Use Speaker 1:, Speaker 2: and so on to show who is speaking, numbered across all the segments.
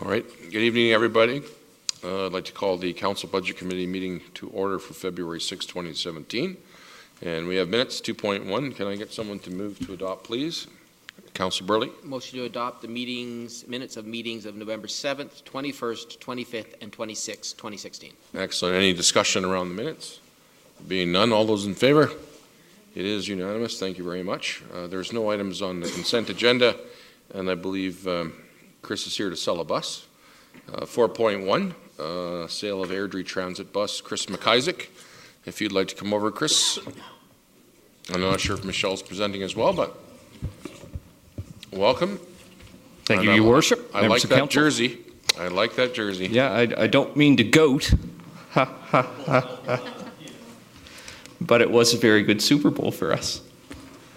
Speaker 1: All right. Good evening, everybody. I'd like to call the Council Budget Committee meeting to order for February 6, 2017. And we have minutes 2.1. Can I get someone to move to adopt, please? Councilor Burley.
Speaker 2: Motion to adopt the minutes of meetings of November 7th, 21st, 25th, and 26th, 2016.
Speaker 1: Excellent. Any discussion around the minutes? Being none, all those in favor? It is unanimous. Thank you very much. There's no items on the consent agenda, and I believe Chris is here to sell a bus. 4.1, sale of Airdrie transit bus, Chris McIsaac. If you'd like to come over, Chris. I'm not sure if Michelle's presenting as well, but welcome.
Speaker 3: Thank you, Your Worship.
Speaker 1: I like that jersey. I like that jersey.
Speaker 3: Yeah, I don't mean to goat. But it was a very good Super Bowl for us.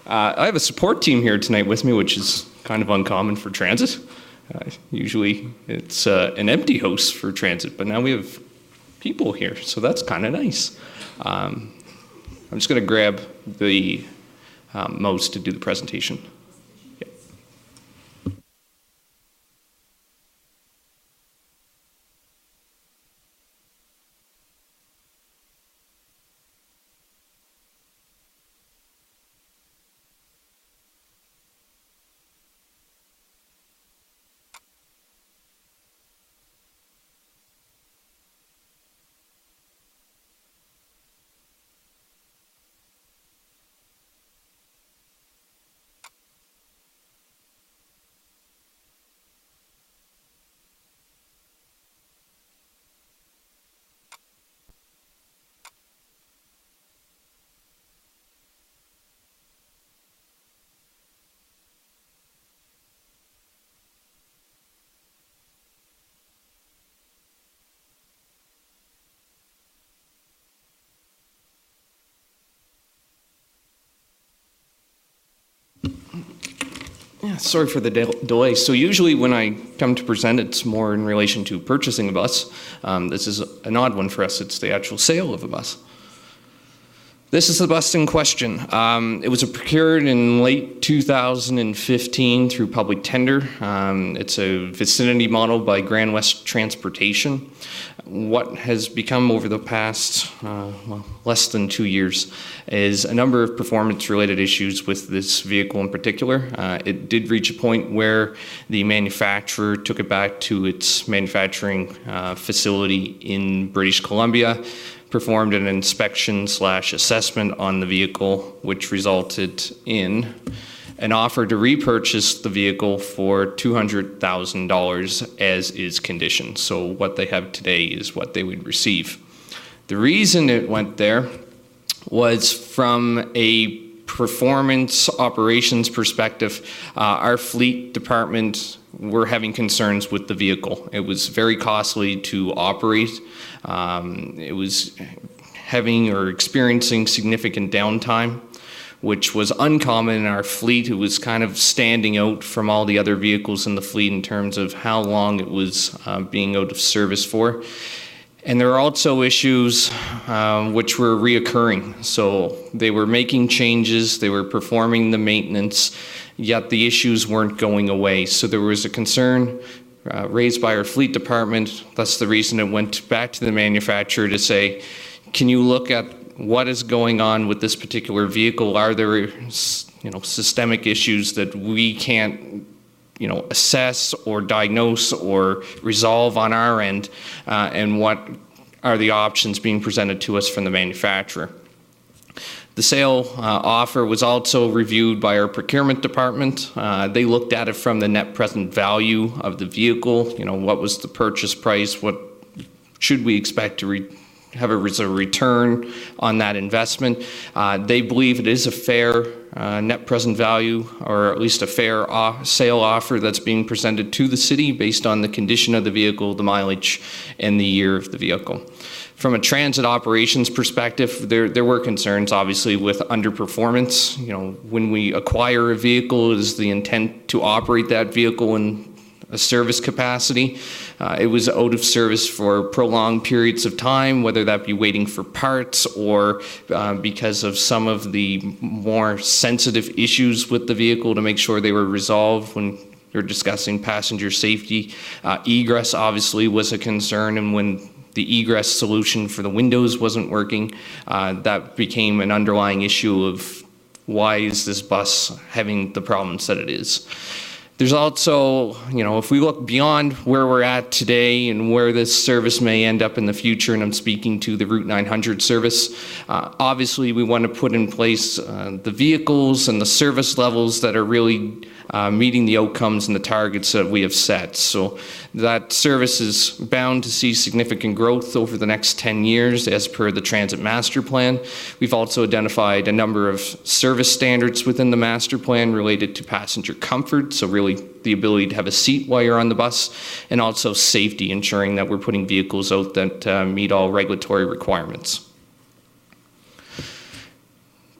Speaker 3: I have a support team here tonight with me, which is kind of uncommon for transit. Usually it's an empty house for transit, but now we have people here, so that's kind of nice. I'm just going to grab the mouse to do the presentation. Yeah, sorry for the delay. So usually when I come to present, it's more in relation to purchasing a bus. This is an odd one for us. It's the actual sale of a bus. This is the bus in question. It was procured in late 2015 through public tender. It's a vicinity model by Grand West Transportation. What has become over the past, less than 2 years is a number of performance-related issues with this vehicle in particular. It did reach a point where the manufacturer took it back to its manufacturing facility in British Columbia, performed an inspection/assessment on the vehicle, which resulted in an offer to repurchase the vehicle for $200,000 as is condition. So what they have today is what they would receive. The reason it went there was from a performance operations perspective. Our fleet department were having concerns with the vehicle. It was very costly to operate. It was having or experiencing significant downtime, which was uncommon in our fleet. It was kind of standing out from all the other vehicles in the fleet in terms of how long it was being out of service for. And there are also issues which were reoccurring. So they were making changes, they were performing the maintenance, yet the issues weren't going away. So there was a concern raised by our fleet department. That's the reason it went back to the manufacturer to say, can you look at what is going on with this particular vehicle? Are there, systemic issues that we can't, assess or diagnose or resolve on our end? And what are the options being presented to us from the manufacturer? The sale offer was also reviewed by our procurement department. They looked at it from the net present value of the vehicle. What was the purchase price? What should we expect to have as a return on that investment? They believe it is a fair net present value, or at least a fair sale offer that's being presented to the city based on the condition of the vehicle, the mileage, and the year of the vehicle. From a transit operations perspective, there were concerns, obviously, with underperformance. When we acquire a vehicle, it is the intent to operate that vehicle in a service capacity. It was out of service for prolonged periods of time, whether that be waiting for parts or because of some of the more sensitive issues with the vehicle to make sure they were resolved when you're discussing passenger safety. Egress obviously was a concern, and when the egress solution for the windows wasn't working, that became an underlying issue of why is this bus having the problems that it is. There's also, if we look beyond where we're at today and where this service may end up in the future, and I'm speaking to the Route 900 service, obviously we want to put in place the vehicles and the service levels that are really meeting the outcomes and the targets that we have set. So that service is bound to see significant growth over the next 10 years as per the Transit Master Plan. We've also identified a number of service standards within the master plan related to passenger comfort, so really the ability to have a seat while you're on the bus, and also safety, ensuring that we're putting vehicles out that meet all regulatory requirements.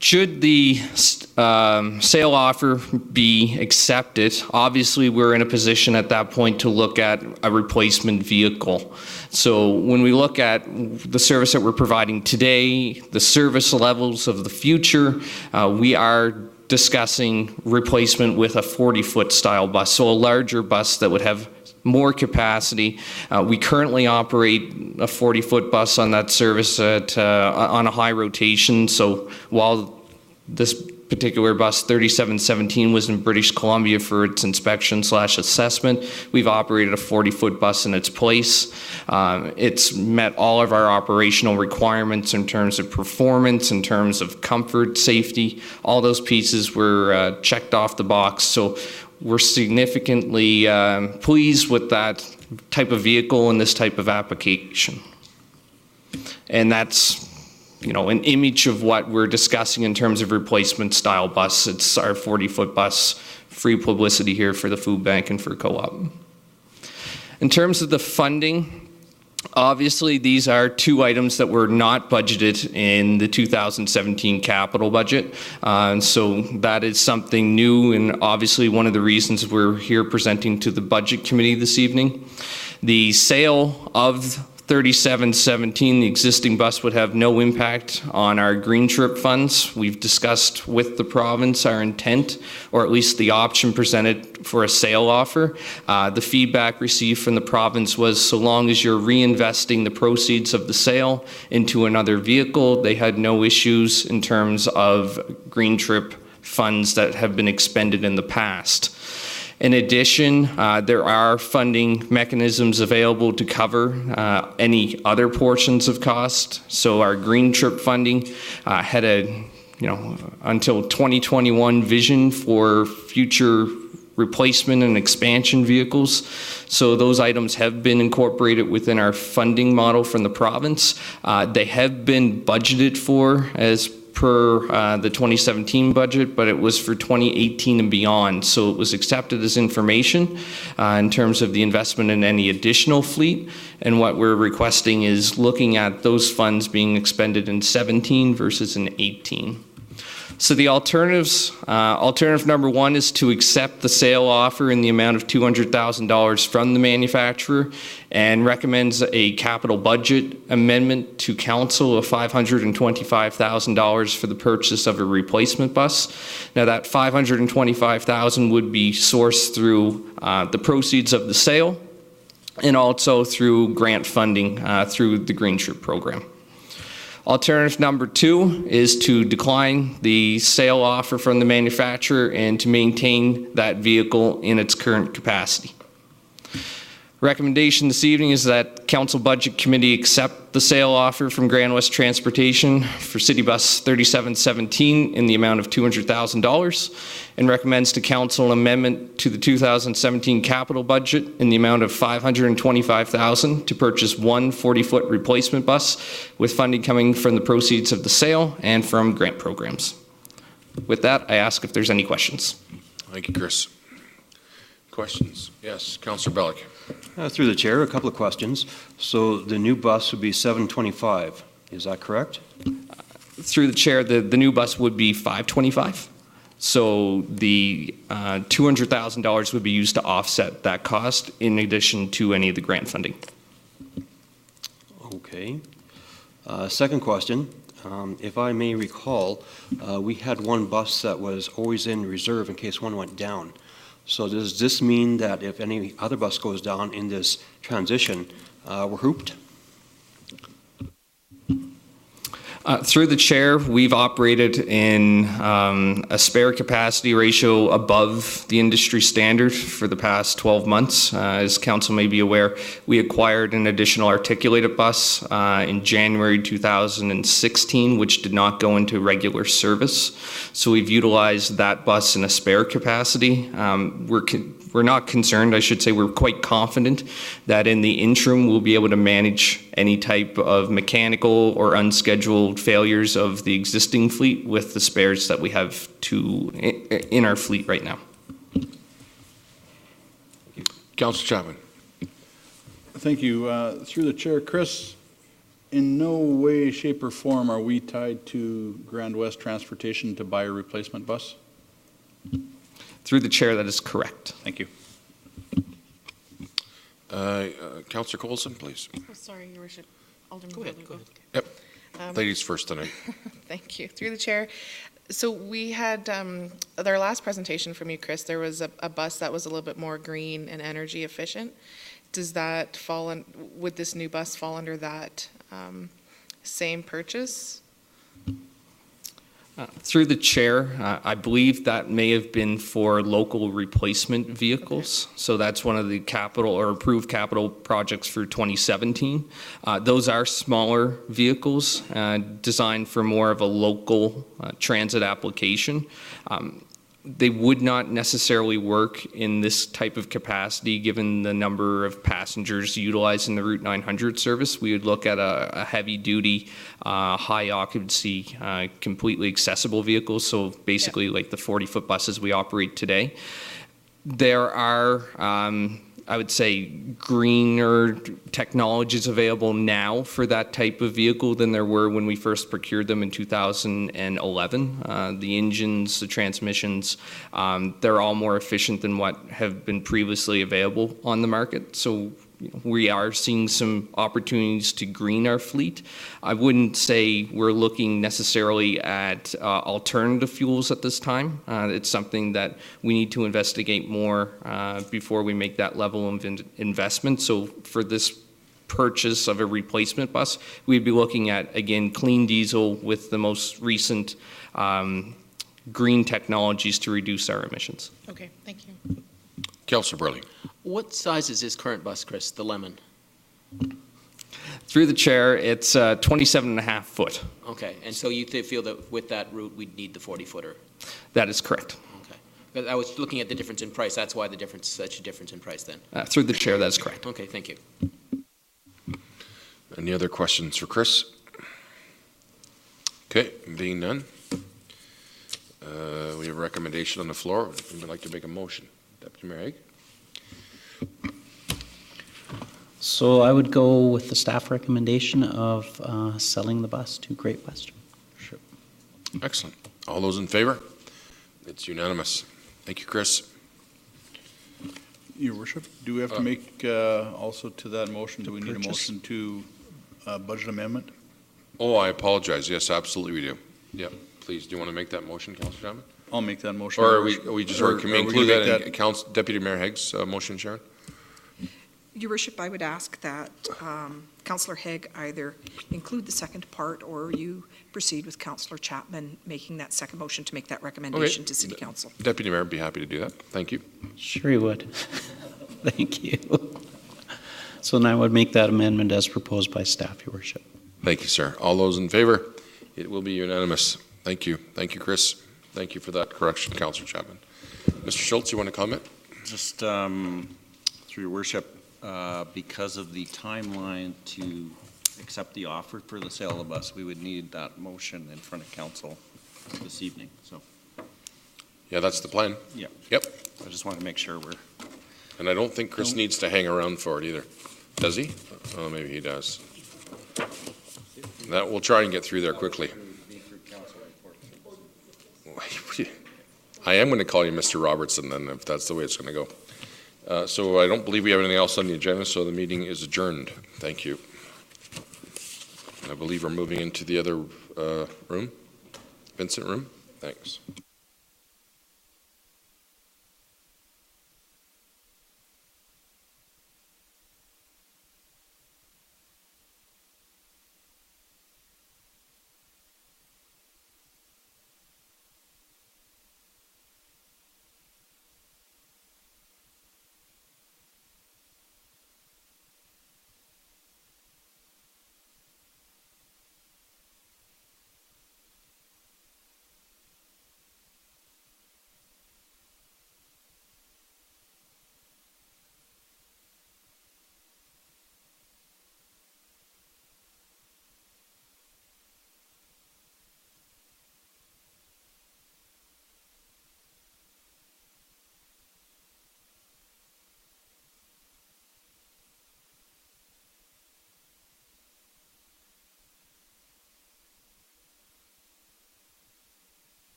Speaker 3: Should the sale offer be accepted, obviously we're in a position at that point to look at a replacement vehicle. So when we look at the service that we're providing today, the service levels of the future, we are discussing replacement with a 40-foot style bus, so a larger bus that would have more capacity. We currently operate a 40-foot bus on that service on a high rotation. So while this particular bus, 3717, was in British Columbia for its inspection/assessment, we've operated a 40-foot bus in its place. It's met all of our operational requirements in terms of performance, in terms of comfort, safety. All those pieces were checked off the box. So we're significantly pleased with that type of vehicle and this type of application. And that's, an image of what we're discussing in terms of replacement style bus. It's our 40-foot bus, free publicity here for the food bank and for co-op. In terms of the funding, obviously these are two items that were not budgeted in the 2017 capital budget. And so that is something new, and obviously one of the reasons we're here presenting to the budget committee this evening. The sale of 3717, the existing bus, would have no impact on our green trip funds. We've discussed with the province our intent, or at least the option presented for a sale offer. The feedback received from the province was, so long as you're reinvesting the proceeds of the sale into another vehicle, they had no issues in terms of green trip funds that have been expended in the past. In addition, there are funding mechanisms available to cover any other portions of cost. So our green trip funding had a, until 2021 vision for future replacement and expansion vehicles. So those items have been incorporated within our funding model from the province. They have been budgeted for as per the 2017 budget, but it was for 2018 and beyond. So it was accepted as information in terms of the investment in any additional fleet. And what we're requesting is looking at those funds being expended in 17 versus in 18. So the alternatives, alternative number one is to accept the sale offer in the amount of $200,000 from the manufacturer, and recommends a capital budget amendment to council of $525,000 for the purchase of a replacement bus. Now that $525,000 would be sourced through the proceeds of the sale, and also through grant funding through the Green Trip program. Alternative number two is to decline the sale offer from the manufacturer and to maintain that vehicle in its current capacity. Recommendation this evening is that Council Budget Committee accept the sale offer from Grand West Transportation for City Bus 3717 in the amount of $200,000, and recommends to Council an amendment to the 2017 capital budget in the amount of $525,000 to purchase one 40-foot replacement bus, with funding coming from the proceeds of the sale and from grant programs. With that, I ask if there's any questions.
Speaker 1: Thank you, Chris. Questions? Yes, Councillor Bellick.
Speaker 4: Through the chair, a couple of questions. So the new bus would be 725, is that correct?
Speaker 3: Through the chair, the new bus would be 525. So the $200,000 would be used to offset that cost in addition to any of the grant funding.
Speaker 4: Okay. Second question, if I may recall, we had one bus that was always in reserve in case one went down. So does this mean that if any other bus goes down in this transition, we're hooped?
Speaker 3: Through the chair, we've operated in a spare capacity ratio above the industry standard for the past 12 months. As council may be aware, we acquired an additional articulated bus in January 2016, which did not go into regular service. So we've utilized that bus in a spare capacity. We're not concerned, I should say, we're quite confident that in the interim we'll be able to manage any type of mechanical or unscheduled failures of the existing fleet with the spares that we have in our fleet right now.
Speaker 1: Councillor Chapman.
Speaker 5: Thank you. Through the chair, Chris, in no way, shape, or form are we tied to Grand West Transportation to buy a replacement bus?
Speaker 3: Through the chair, that is correct.
Speaker 5: Thank you.
Speaker 1: Councillor Coulson, please.
Speaker 6: Oh, sorry, Your Worship. Alderman
Speaker 2: Go ahead,
Speaker 6: Bradley,
Speaker 2: go ahead.
Speaker 1: Yep. Ladies first tonight.
Speaker 6: Thank you. Through the chair. So we had, our last presentation from you, Chris, there was a bus that was a little bit more green and energy efficient. Does that fall in, would this new bus fall under that same purchase?
Speaker 3: Through the chair, I believe that may have been for local replacement vehicles. So that's one of the capital or approved capital projects for 2017. Those are smaller vehicles designed for more of a local transit application. They would not necessarily work in this type of capacity given the number of passengers utilizing the Route 900 service. We would look at a heavy-duty, high-occupancy, completely accessible vehicle, so basically like the 40-foot buses we operate today. There are, I would say, greener technologies available now for that type of vehicle than there were when we first procured them in 2011. The engines, the transmissions, they're all more efficient than what have been previously available on the market. So we are seeing some opportunities to green our fleet. I wouldn't say we're looking necessarily at alternative fuels at this time. It's something that we need to investigate more before we make that level of investment. So for this purchase of a replacement bus, we'd be looking at, again, clean diesel with the most recent green technologies to reduce our emissions.
Speaker 6: Okay, thank you.
Speaker 1: Councillor Burley.
Speaker 2: What size is this current bus, Chris, the Lemon?
Speaker 3: Through the chair, it's 27.5 foot.
Speaker 2: Okay, and so you feel that with that route, we'd need the 40-footer?
Speaker 3: That is correct.
Speaker 2: Okay. But I was looking at the difference in price. That's why the difference, such a difference in price then.
Speaker 3: Through the chair, that is correct.
Speaker 2: Okay, thank you.
Speaker 1: Any other questions for Chris? Okay, being none. We have a recommendation on the floor. Would like to make a motion? Deputy Mayor Haig.
Speaker 7: So I would go with the staff recommendation of selling the bus to Great Western. Sure.
Speaker 1: Excellent. All those in favor? It's unanimous. Thank you, Chris.
Speaker 5: Your Worship, do we have to make also to that motion, do we need a motion to budget amendment?
Speaker 1: Oh, I apologize. Yes, absolutely we do. Yeah, please. Do you want to make that motion, Councillor Chapman?
Speaker 5: I'll make that motion.
Speaker 1: Or are we just, or can we
Speaker 5: are
Speaker 1: include
Speaker 5: gonna
Speaker 1: that
Speaker 5: make
Speaker 1: in Deputy Mayor Haig's motion, Sharon?
Speaker 8: Your Worship, I would ask that Councillor Haig either include the second part or you proceed with Councillor Chapman making that second motion to make that recommendation to City Council.
Speaker 1: Deputy Mayor would be happy to do that. Thank you.
Speaker 7: Sure you would. Thank you. So now I would make that amendment as proposed by staff, Your Worship.
Speaker 1: Thank you, sir. All those in favor? It will be unanimous. Thank you. Thank you, Chris. Thank you for that correction, Councillor Chapman. Mr. Schultz, you want to comment?
Speaker 9: Just through your worship, because of the timeline to accept the offer for the sale of the bus, we would need that motion in front of council this evening. So,
Speaker 1: Yeah, that's the plan.
Speaker 9: yeah.
Speaker 1: Yep.
Speaker 9: I just wanted to make sure we're.
Speaker 1: And I don't think Chris needs to hang around for it either. Does he? Oh, maybe he does. That, we'll try and get through there quickly. I am going to call you Mr. Robertson then, if that's the way it's going to go. So I don't believe we have anything else on the agenda, so the meeting is adjourned. Thank you. I believe we're moving into the other room, Vincent room. Thanks.